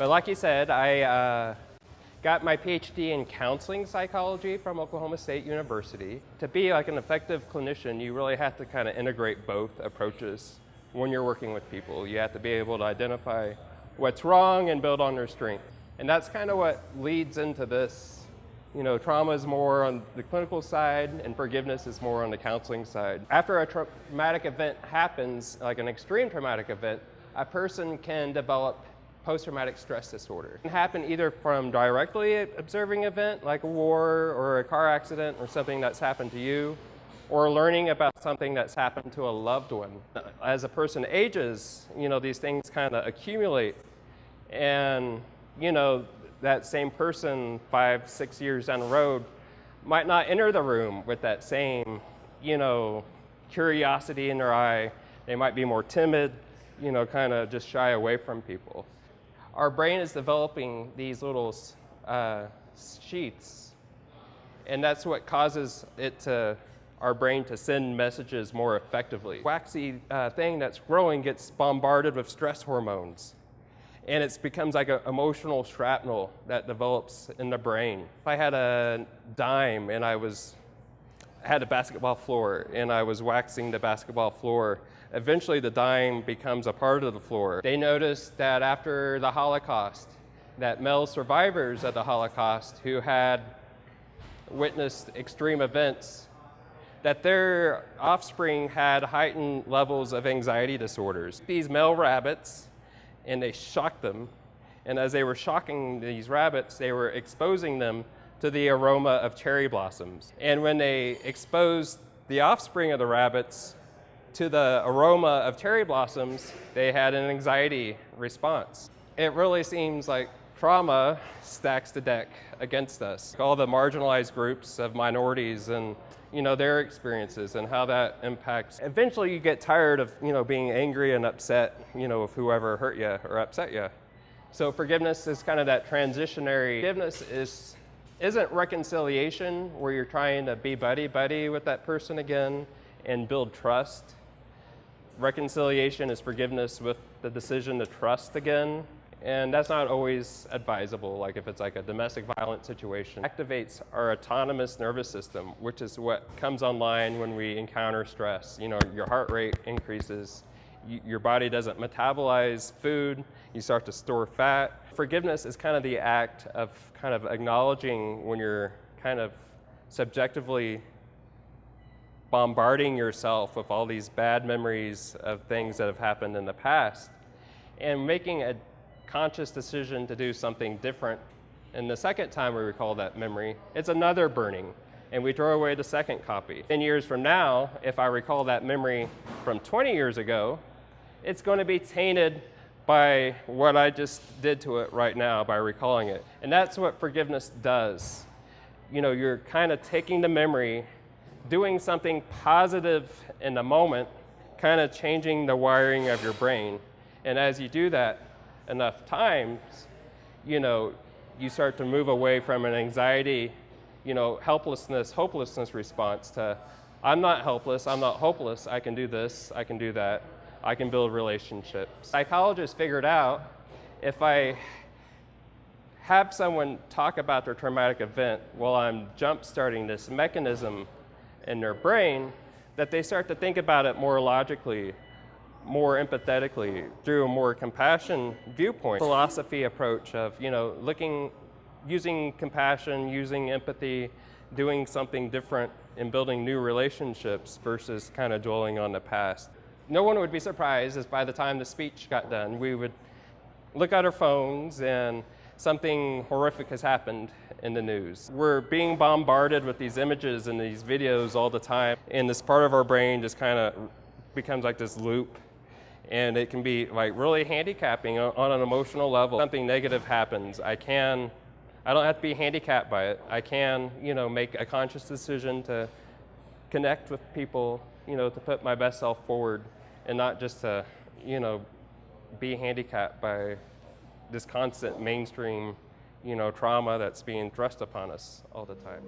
But like you said, I got my PhD in counseling psychology from Oklahoma State University. To be like an effective clinician, you really have to kind of integrate both approaches when you're working with people. You have to be able to identify what's wrong and build on their strength. And that's kind of what leads into this. You know, trauma is more on the clinical side and forgiveness is more on the counseling side. After a traumatic event happens, like an extreme traumatic event, a person can develop post-traumatic stress disorder. It can happen either from directly observing an event like a war or a car accident or something that's happened to you, or learning about something that's happened to a loved one. As a person ages, you know, these things kind of accumulate, and you know, that same person 5-6 years down the road might not enter the room with that same, you know, curiosity in their eye. They might be more timid, you know, kind of just shy away from people. Our brain is developing these little sheaths, and that's what causes our brain to send messages more effectively. Waxy thing that's growing gets bombarded with stress hormones, and it becomes like an emotional shrapnel that develops in the brain. If I had a dime and I had a basketball floor and I was waxing the basketball floor, eventually the dime becomes a part of the floor. They noticed that after the Holocaust, that male survivors of the Holocaust who had witnessed extreme events, that their offspring had heightened levels of anxiety disorders. These male rabbits, and they shocked them, and as they were shocking these rabbits, they were exposing them to the aroma of cherry blossoms. And when they exposed the offspring of the rabbits to the aroma of cherry blossoms, they had an anxiety response. It really seems like trauma stacks the deck against us. All the marginalized groups of minorities and, you know, their experiences and how that impacts. Eventually you get tired of, you know, being angry and upset, you know, of whoever hurt you or upset you. So forgiveness is kind of that transitionary. Forgiveness isn't reconciliation where you're trying to be buddy-buddy with that person again and build trust. Reconciliation is forgiveness with the decision to trust again, and that's not always advisable. Like if it's like a domestic violence situation, it activates our autonomous nervous system, which is what comes online when we encounter stress. You know, your heart rate increases, your body doesn't metabolize food, you start to store fat. Forgiveness is kind of the act of kind of acknowledging when you're kind of subjectively bombarding yourself with all these bad memories of things that have happened in the past and making a conscious decision to do something different. And the second time we recall that memory, it's another burning, and we throw away the second copy. 10 years from now, if I recall that memory from 20 years ago, it's going to be tainted by what I just did to it right now by recalling it. And that's what forgiveness does. You know, you're kind of taking the memory, doing something positive in the moment, kind of changing the wiring of your brain. And as you do that enough times, you know, you start to move away from an anxiety, you know, helplessness, hopelessness response to, I'm not helpless, I'm not hopeless, I can do this, I can do that, I can build relationships. Psychologists figured out if I have someone talk about their traumatic event while I'm jump-starting this mechanism in their brain, that they start to think about it more logically, more empathetically, through a more compassion viewpoint. Philosophy approach of, you know, using compassion, using empathy, doing something different and building new relationships versus kind of dwelling on the past. No one would be surprised if by the time the speech got done, we would look at our phones and something horrific has happened in the news. We're being bombarded with these images and these videos all the time, and this part of our brain just kind of becomes like this loop, and it can be like really handicapping on an emotional level. Something negative happens, I don't have to be handicapped by it. I can, you know, make a conscious decision to connect with people, you know, to put my best self forward and not just to, you know, be handicapped by this constant mainstream, you know, trauma that's being thrust upon us all the time.